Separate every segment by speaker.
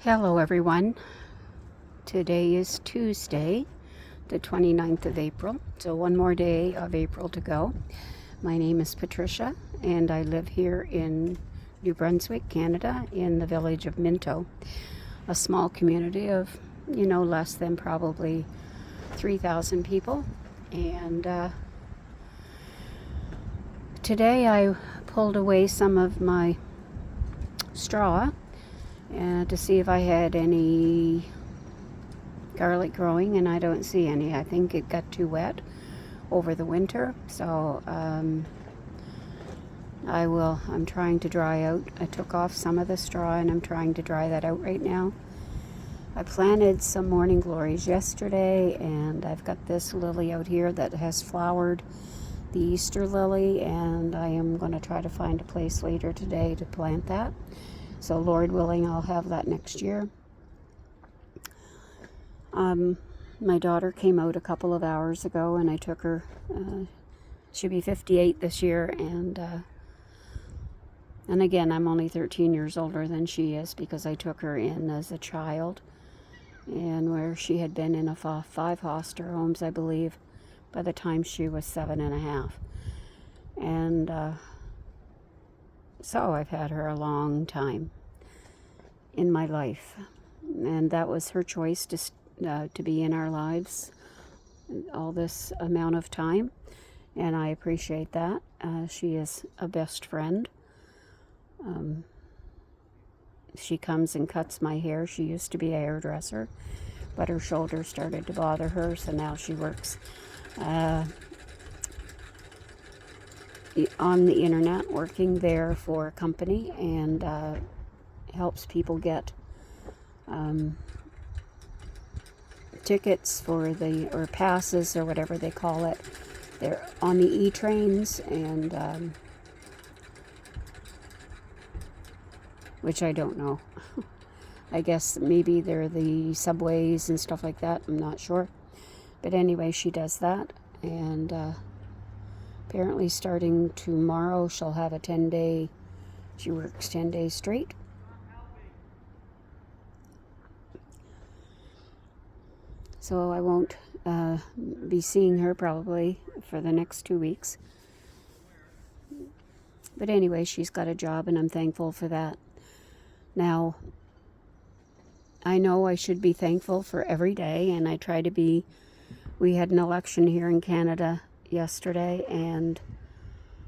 Speaker 1: Hello everyone. Today is Tuesday, the 29th of April. So one more day of April to go. My name is Patricia and I live here in New Brunswick, Canada, in the village of Minto, a small community of, less than probably 3,000 people. And today I pulled away some of my straw to see if I had any garlic growing, and I don't see any. I think it got too wet over the winter, so I'm trying to dry out. I took off some of the straw and I'm trying to dry that out right now. I planted some morning glories yesterday, and I've got this lily out here that has flowered, the Easter lily, and I am going to try to find a place later today to plant that. So Lord willing, I'll have that next year. My daughter came out a couple of hours ago, and I took her. She'll be 58 this year, and again, I'm only 13 years older than she is because I took her in as a child, and where she had been in 5 foster homes, I believe, by the time she was 7.5. And so I've had her a long time in my life, and that was her choice to be in our lives all this amount of time, and I appreciate that. She is a best friend. She comes and cuts my hair. She used to be a hairdresser, but her shoulder started to bother her, so now she works on the internet, working there for a company, and helps people get tickets or passes or whatever they call it. They're on the E-trains, and which I don't know. I guess maybe they're the subways and stuff like that. I'm not sure. But anyway, she does that, and apparently starting tomorrow she'll have a 10-day, she works 10 days straight. So I won't be seeing her probably for the next 2 weeks. But anyway, she's got a job, and I'm thankful for that. Now, I know I should be thankful for every day, and I try to be. We had an election here in Canada yesterday, and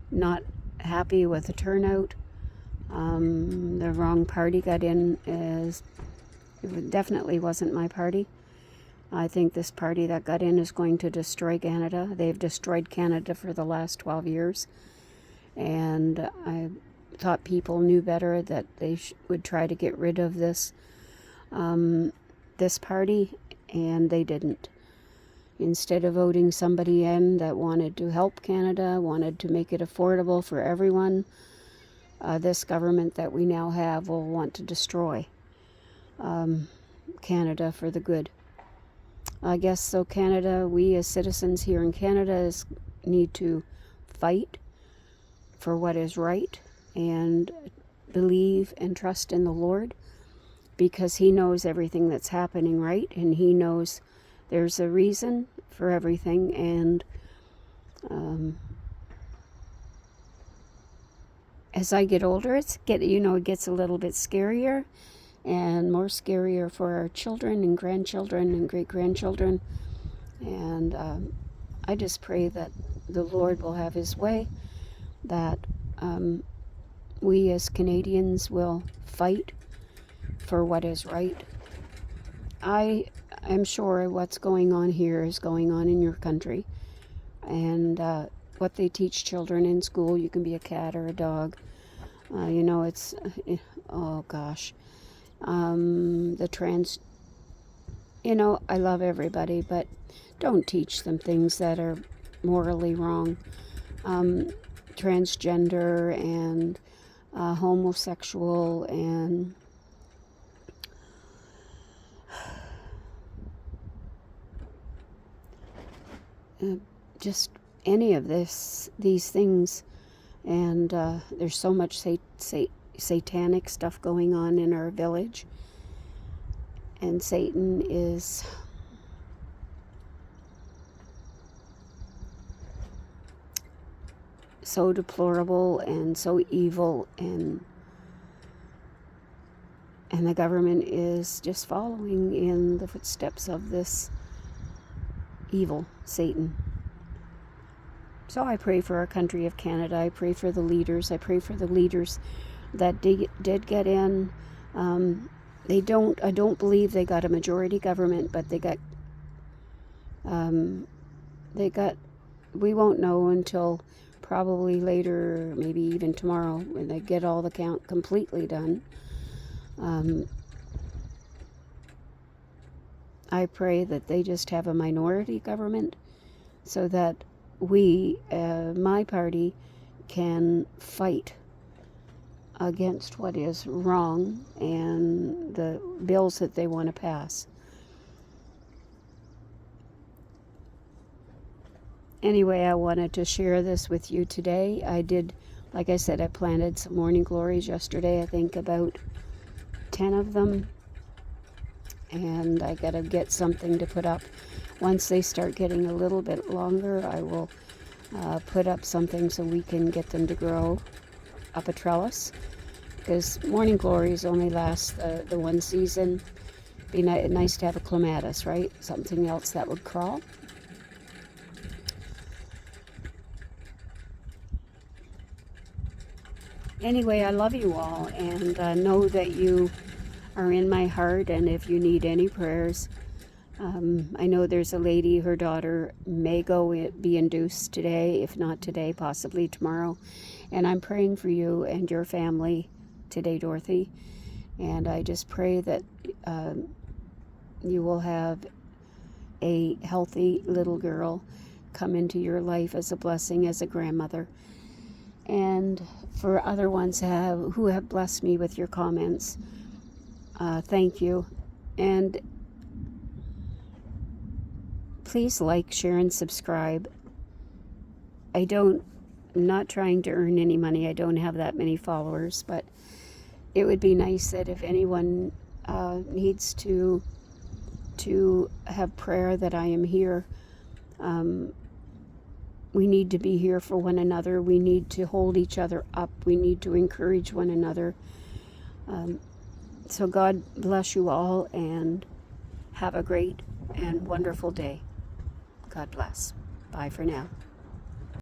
Speaker 1: not happy with the turnout. The wrong party got in. It definitely wasn't my party. I think this party that got in is going to destroy Canada. They've destroyed Canada for the last 12 years. And I thought people knew better, that they would try to get rid of this party, and they didn't. Instead of voting somebody in that wanted to help Canada, wanted to make it affordable for everyone, this government that we now have will want to destroy Canada for the good. I guess so. Canada, we as citizens here in Canada need to fight for what is right and believe and trust in the Lord, because He knows everything that's happening, right? And He knows there's a reason for everything. And as I get older, it gets a little bit scarier, and more scarier for our children and grandchildren and great-grandchildren. And I just pray that the Lord will have His way, that we as Canadians will fight for what is right. I'm sure what's going on here is going on in your country, and what they teach children in school, you can be a cat or a dog. It's, oh gosh. The trans, I love everybody, but don't teach them things that are morally wrong. Transgender and homosexual and just any of these things. And there's so much satanic stuff going on in our village. And Satan is so deplorable and so evil, and the government is just following in the footsteps of this evil Satan. So I pray for our country of Canada. I pray for the leaders. I pray for the leaders that did get in. I don't believe they got a majority government, but they got, we won't know until probably later, maybe even tomorrow, when they get all the count completely done. I pray that they just have a minority government so that we, my party, can fight against what is wrong and the bills that they want to pass. Anyway, I wanted to share this with you today. I did, like I said, I planted some morning glories yesterday, I think about 10 of them. And I gotta get something to put up. Once they start getting a little bit longer, I will put up something so we can get them to grow up a trellis. Because morning glories only last the one season. Be nice to have a clematis, right? Something else that would crawl. Anyway, I love you all, and know that you are in my heart, and if you need any prayers, I know there's a lady, her daughter may be induced today, if not today, possibly tomorrow, and I'm praying for you and your family today, Dorothy, and I just pray that you will have a healthy little girl come into your life as a blessing, as a grandmother. And for other ones who have blessed me with your comments, thank you. And please like, share, and subscribe. I'm not trying to earn any money. I don't have that many followers, but it would be nice that if anyone needs to have prayer, that I am here. We need to be here for one another. We need to hold each other up. We need to encourage one another. So God bless you all, and have a great and wonderful day. God bless. Bye for now.